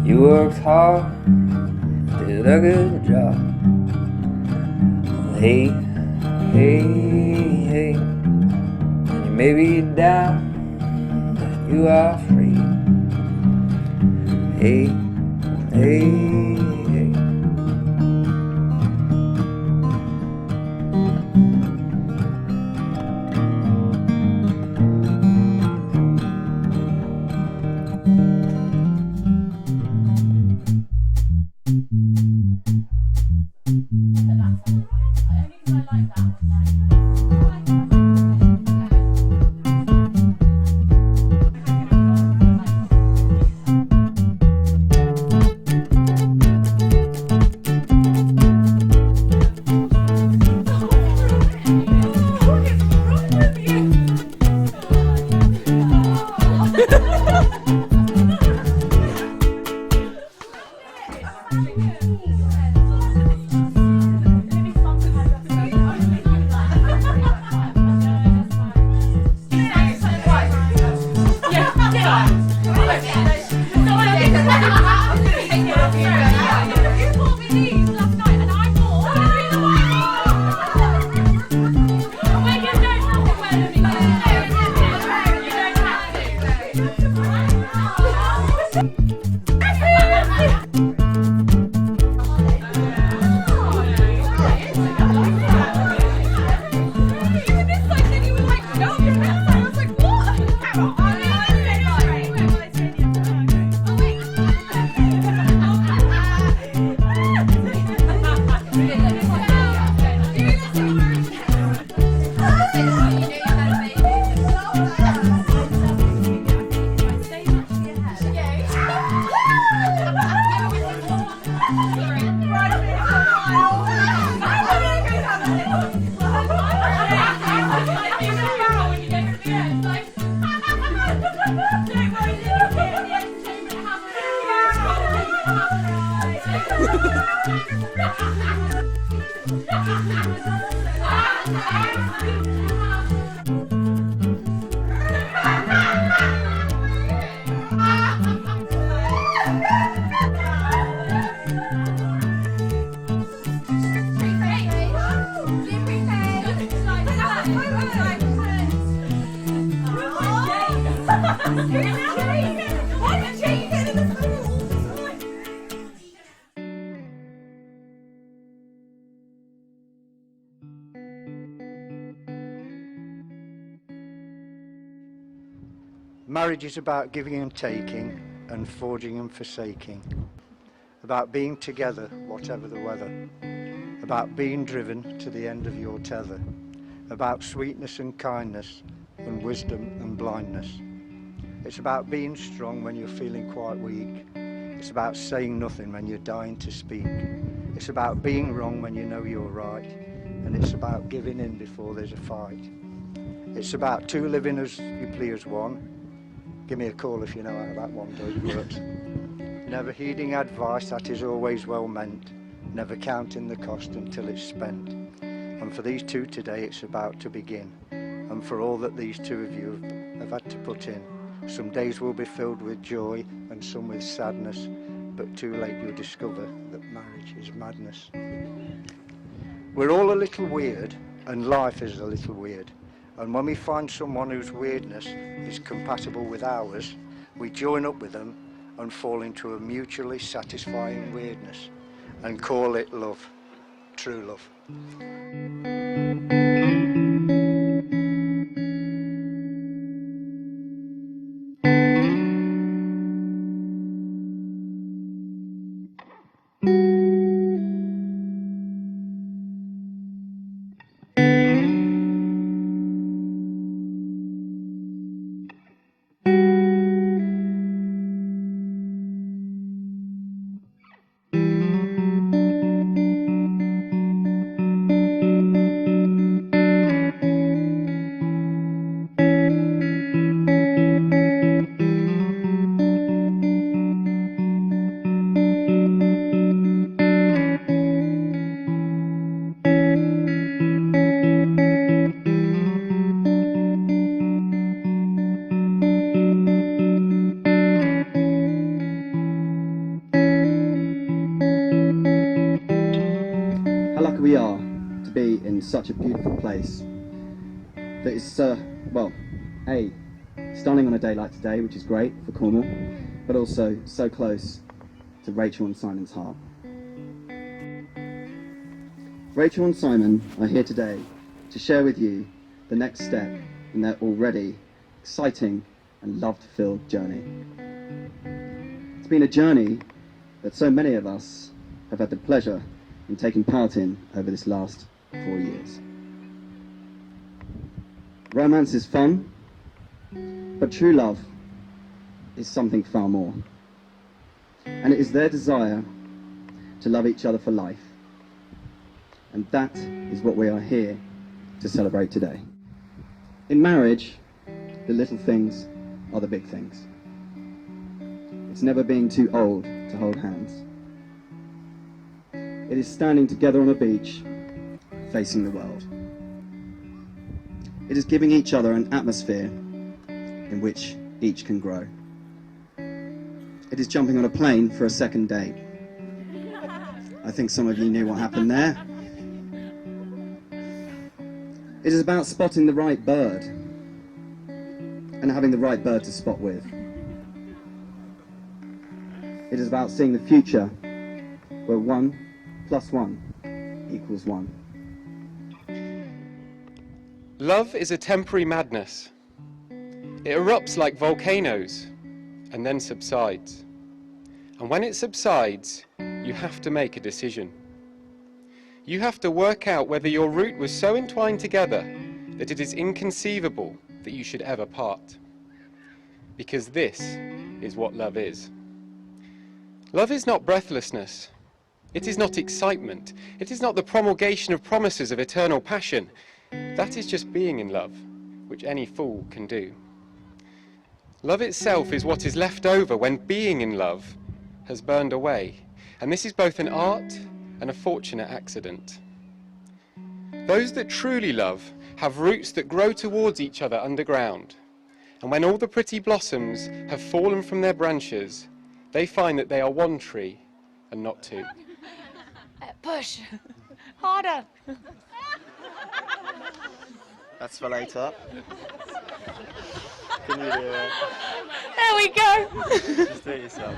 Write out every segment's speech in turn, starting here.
You worked hard, did a good job. Hey, hey, hey, and you may be down, but you are free. Hey, hey, hey. Marriage is about giving and taking, and forging and forsaking. About being together, whatever the weather. About being driven to the end of your tether. About sweetness and kindness, and wisdom and blindness. It's about being strong when you're feeling quite weak. It's about saying nothing when you're dying to speak. It's about being wrong when you know you're right. And it's about giving in before there's a fight. It's about two living as you please as one. Give me a call if you know how that one does work. Never heeding advice that is always well meant. Never counting the cost until it's spent. And for these two today it's about to begin. And for all that these two of you have had to put in. Some days will be filled with joy and some with sadness. But too late you'll discover that marriage is madness. We're all a little weird and life is a little weird. And when we find someone whose weirdness is compatible with ours, we join up with them and fall into a mutually satisfying weirdness and call it love, true love. such a beautiful place that is, stunning on a day like today, which is great for Cornwall, but also so close to Rachel and Simon's heart. Rachel and Simon are here today to share with you the next step in their already exciting and love-filled journey. It's been a journey that so many of us have had the pleasure in taking part in over this last 4 years. Romance is fun, but true love is something far more. And it is their desire to love each other for life. And that is what we are here to celebrate today. In marriage, the little things are the big things. It's never being too old to hold hands. It is standing together on a beach, facing the world. It is giving each other an atmosphere in which each can grow. It is jumping on a plane for a second date. I think some of you knew what happened there. It is about spotting the right bird and having the right bird to spot with. It is about seeing the future where 1 + 1 = 1. Love is a temporary madness. It erupts like volcanoes and then subsides. And when it subsides, you have to make a decision. You have to work out whether your route was so entwined together that it is inconceivable that you should ever part. Because this is what love is. Love is not breathlessness. It is not excitement. It is not the promulgation of promises of eternal passion. That is just being in love, which any fool can do. Love itself is what is left over when being in love has burned away. And this is both an art and a fortunate accident. Those that truly love have roots that grow towards each other underground. And when all the pretty blossoms have fallen from their branches, they find that they are one tree and not two. Push. Harder. That's for later. Can you do it? There we go. Just do it yourself.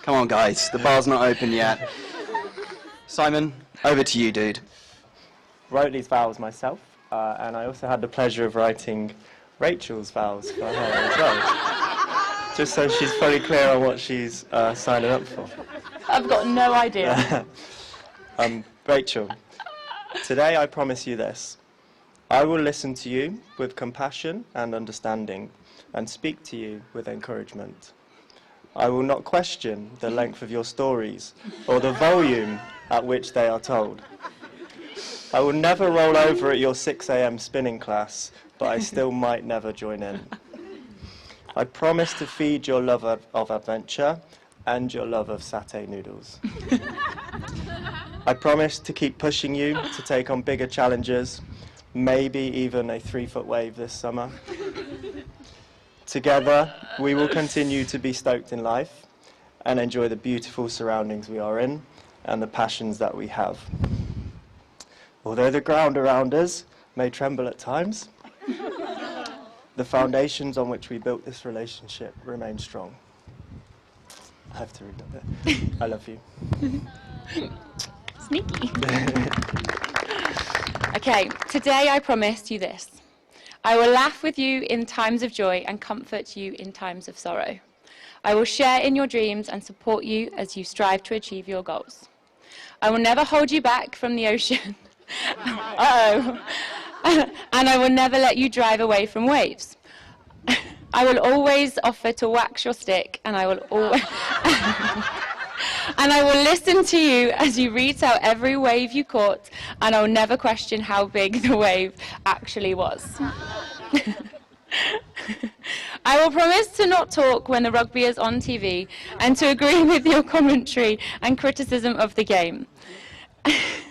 Come on, guys, the bar's not open yet. Simon, over to you, dude. Wrote these vows myself, and I also had the pleasure of writing Rachel's vows for her as well. Just so she's fully clear on what she's signing up for. I've got no idea. Rachel, today I promise you this. I will listen to you with compassion and understanding and speak to you with encouragement. I will not question the length of your stories or the volume at which they are told. I will never roll over at your 6 a.m. spinning class, but I still might never join in. I promise to feed your love of adventure and your love of satay noodles. I promise to keep pushing you to take on bigger challenges, maybe even a 3-foot wave this summer. Together, we will continue to be stoked in life and enjoy the beautiful surroundings we are in and the passions that we have. Although the ground around us may tremble at times, the foundations on which we built this relationship remain strong. I have to read that bit. I love you. Sneaky. Okay, today I promised you this. I will laugh with you in times of joy and comfort you in times of sorrow. I will share in your dreams and support you as you strive to achieve your goals. I will never hold you back from the ocean. Uh-oh. And I will never let you drive away from waves. I will always offer to wax your stick, and I will always and I will listen to you as you retell every wave you caught, and I will never question how big the wave actually was. I will promise to not talk when the rugby is on TV and to agree with your commentary and criticism of the game.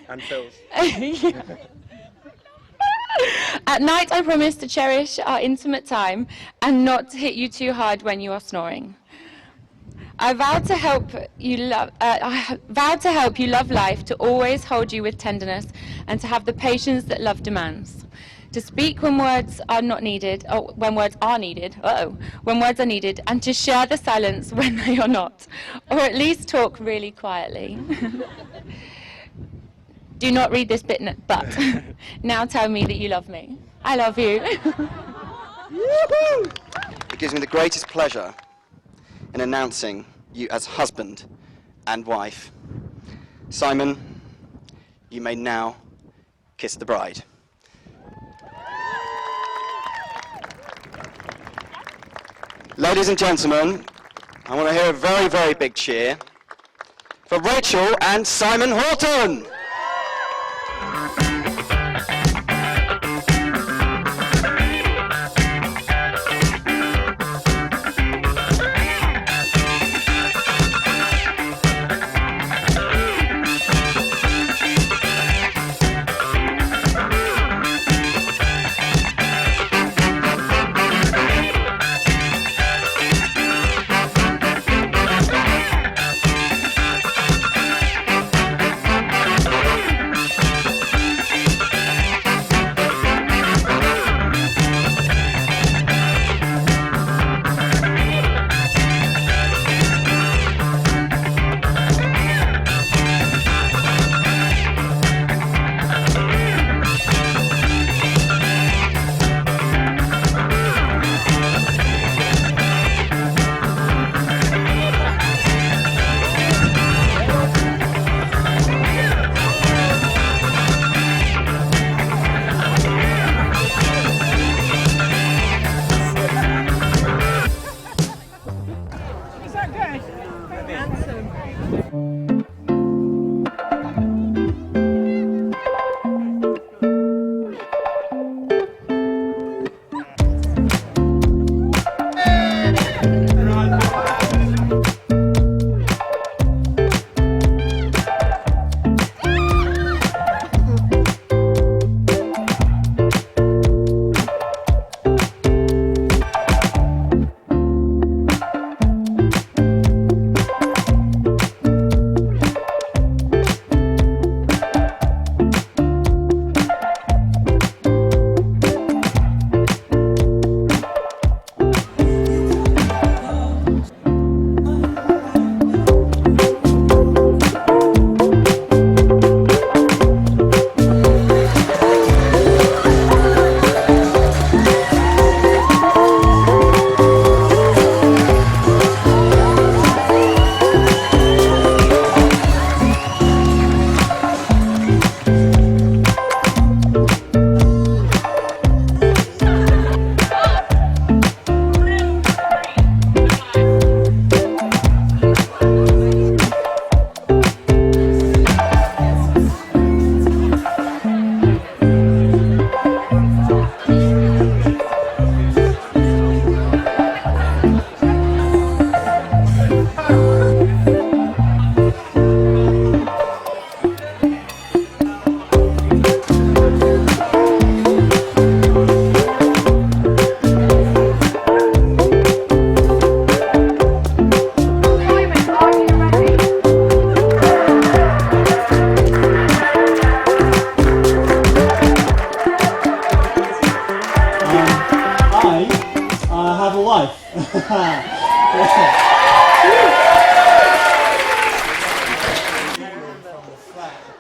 And Phil's. Yeah. At night, I promise to cherish our intimate time and not to hit you too hard when you are snoring. I vowed to help you love life, to always hold you with tenderness, and to have the patience that love demands. To speak when words are not needed, or when words are needed, when words are needed, and to share the silence when they are not, or at least talk really quietly. Do not read this bit, but now tell me that you love me. I love you. It gives me the greatest pleasure in announcing you as husband and wife. Simon, you may now kiss the bride. Ladies and gentlemen, I want to hear a very, very big cheer for Rachel and Simon Horton.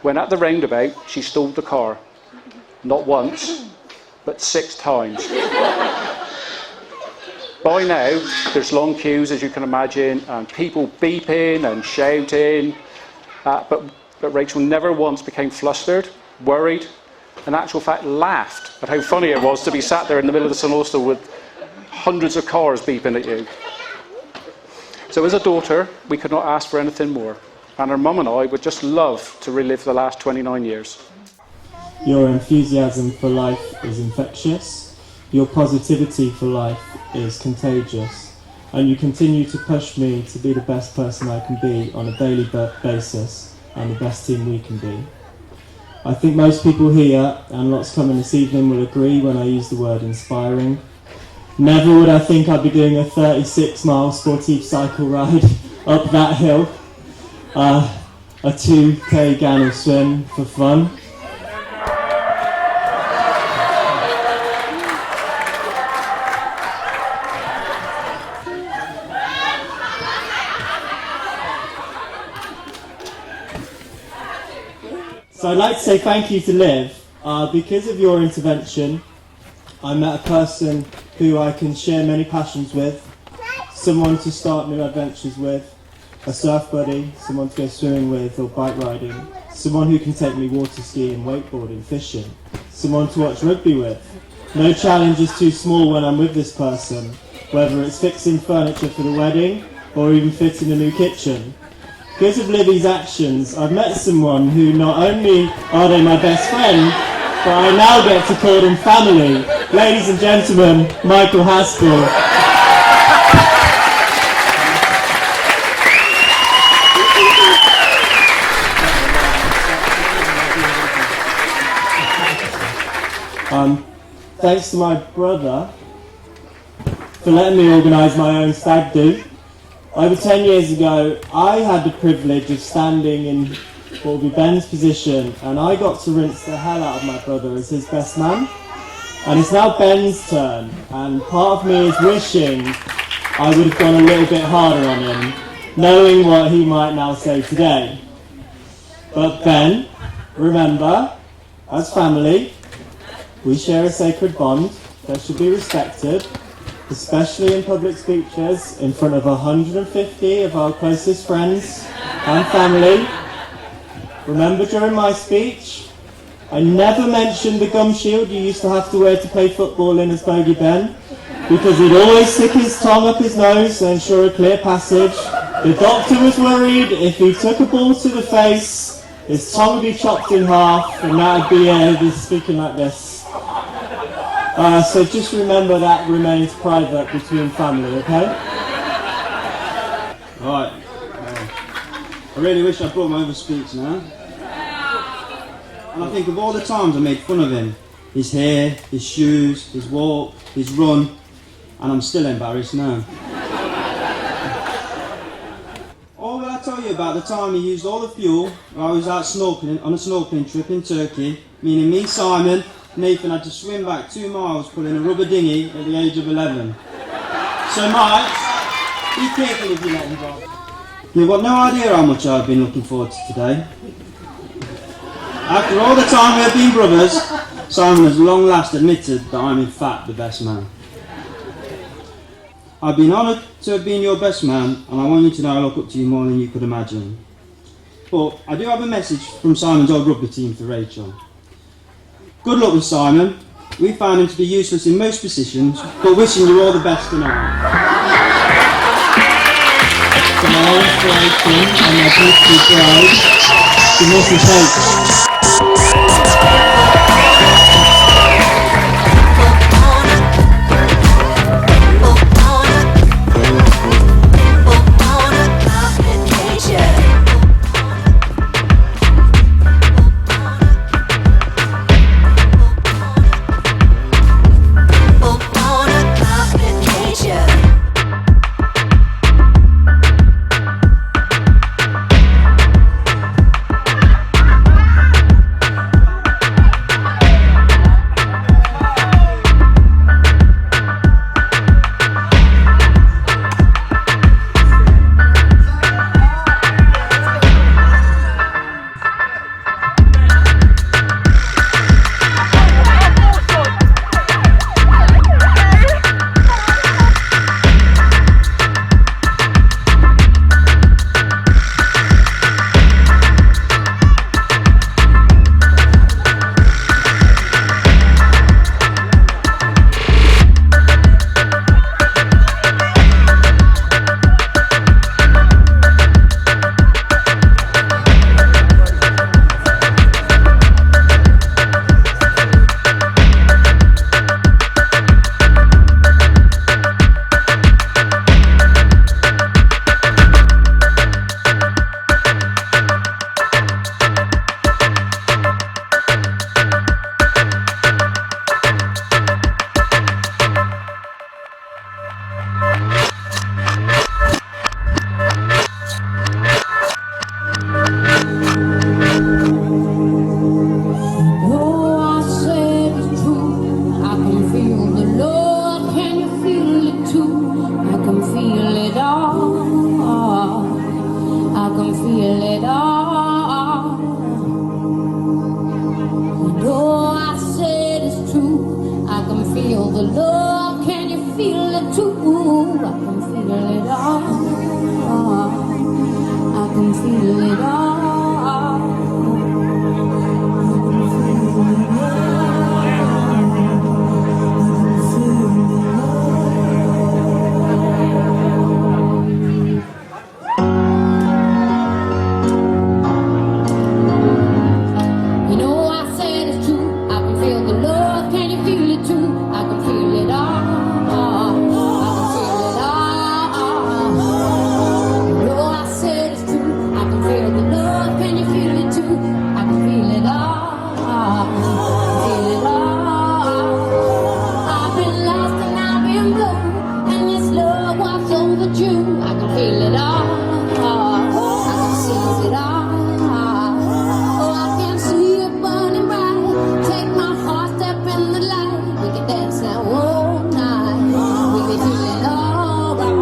When at the roundabout, she stalled the car. Not once, but 6 times. By now, there's long queues, as you can imagine, and people beeping and shouting. But Rachel never once became flustered, worried, in actual fact laughed at how funny it was to be sat there in the middle of the St Austell with hundreds of cars beeping at you. So as a daughter, we could not ask for anything more. And her mum and I would just love to relive the last 29 years. Your enthusiasm for life is infectious. Your positivity for life is contagious. And you continue to push me to be the best person I can be on a daily basis and the best team we can be. I think most people here, and lots coming this evening, will agree when I use the word inspiring. Never would I think I'd be doing a 36-mile sportive cycle ride up that hill. A 2K Gannon swim for fun. So I'd like to say thank you to Liv. Because of your intervention, I met a person who I can share many passions with, someone to start new adventures with, a surf buddy, someone to go swimming with or bike riding, someone who can take me water skiing, wakeboarding, fishing, someone to watch rugby with. No challenge is too small when I'm with this person, whether it's fixing furniture for the wedding or even fitting a new kitchen. Because of Libby's actions, I've met someone who not only are they my best friend, but I now get to call them family. Ladies and gentlemen, Michael Haskell. Thanks to my brother for letting me organise my own stag do. Over 10 years ago, I had the privilege of standing in what will be Ben's position, and I got to rinse the hell out of my brother as his best man. And it's now Ben's turn, and part of me is wishing I would have gone a little bit harder on him, knowing what he might now say today. But Ben, remember, as family, we share a sacred bond that should be respected, especially in public speeches in front of 150 of our closest friends and family. Remember during my speech, I never mentioned the gum shield you used to have to wear to play football in as Bogey Ben, because he'd always stick his tongue up his nose to ensure a clear passage. The doctor was worried if he took a ball to the face, his tongue would be chopped in half, and that'd be speaking like this. So just remember that remains private between family, okay? Right. I really wish I brought my other speech now. And I think of all the times I made fun of him. His hair, his shoes, his walk, his run. And I'm still embarrassed now. Or will I tell you about the time he used all the fuel while I was out snorkeling on a snorkeling trip in Turkey, meaning me, Simon, Nathan had to swim back 2 miles pulling a rubber dinghy at the age of 11. So Mike, be careful if you let him go. You've got no idea how much I've been looking forward to today. After all the time we have been brothers, Simon has long last admitted that I'm in fact the best man. I've been honoured to have been your best man, and I want you to know I look up to you more than you could imagine. But I do have a message from Simon's old rugby team for Rachel. Good luck with Simon. We found him to be useless in most positions, but wishing you all the best tonight. To my own Rachel and my beautiful bride, to Mrs. H. feel it all. You know I said it's true. I can feel the love. Can you feel it too? I can feel it all. I can feel it all. You know I said it's true. I can feel the love. Can you feel it too? I can feel it all. Feel it all. I've been lost and I've been blue, and this love was overdue. I can feel it all. I can see it all. Oh, I can see it burning bright. Take my heart, step in the light. We can dance now all night. We can feel it all right.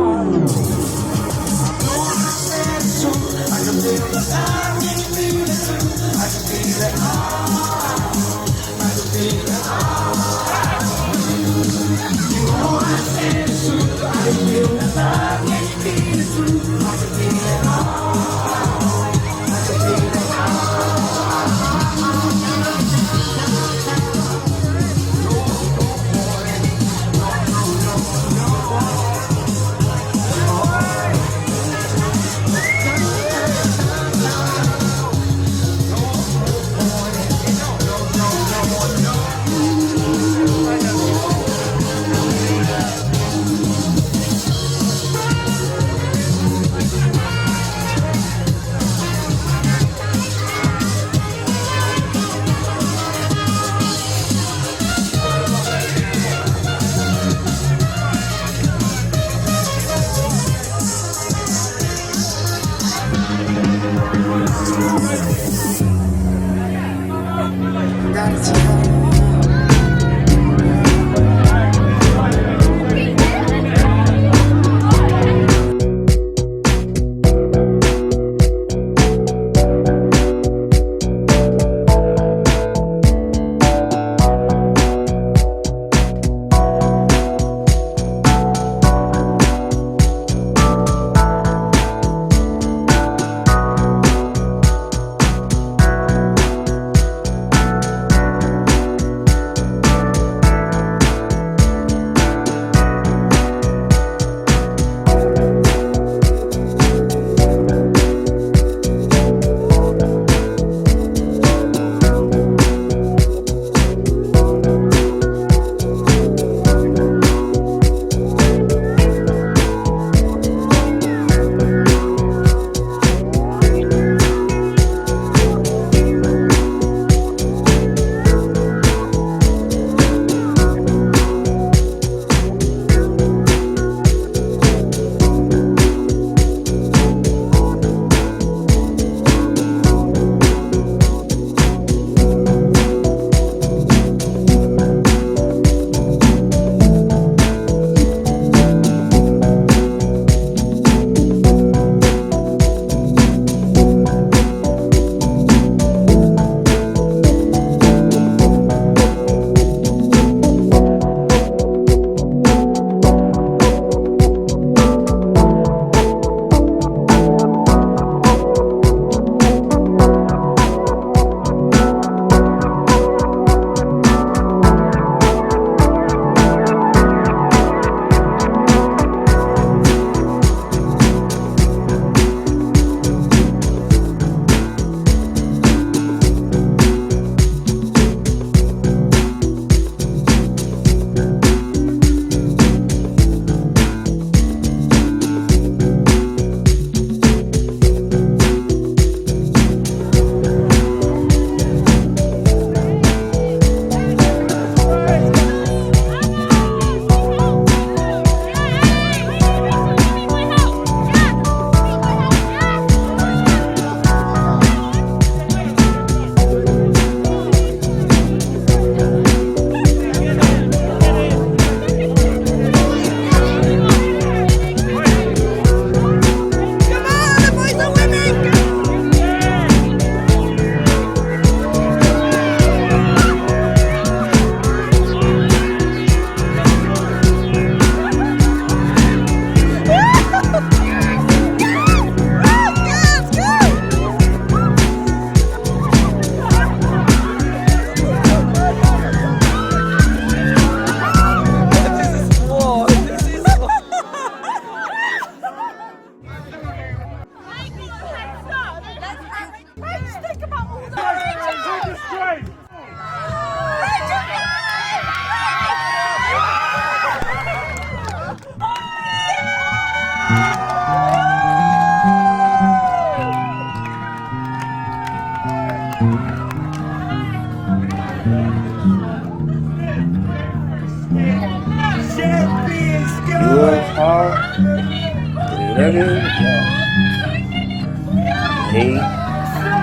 Hey,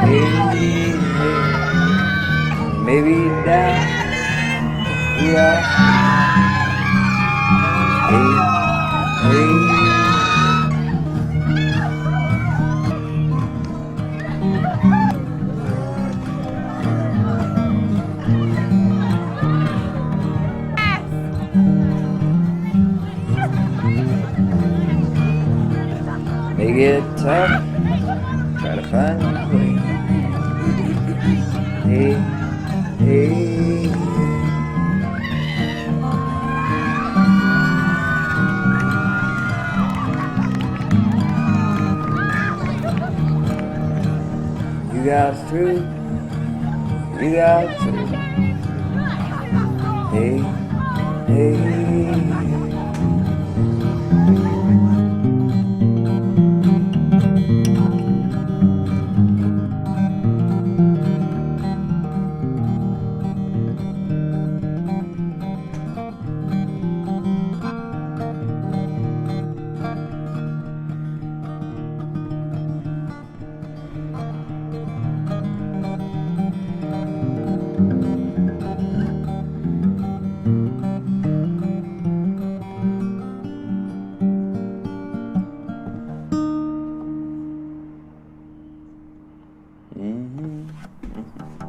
hey, hey. Maybe down you are. Hey, hey. Make it tough, try to find a way. Hey, hey. You got through, you got through. Hey, hey. Mm-hmm.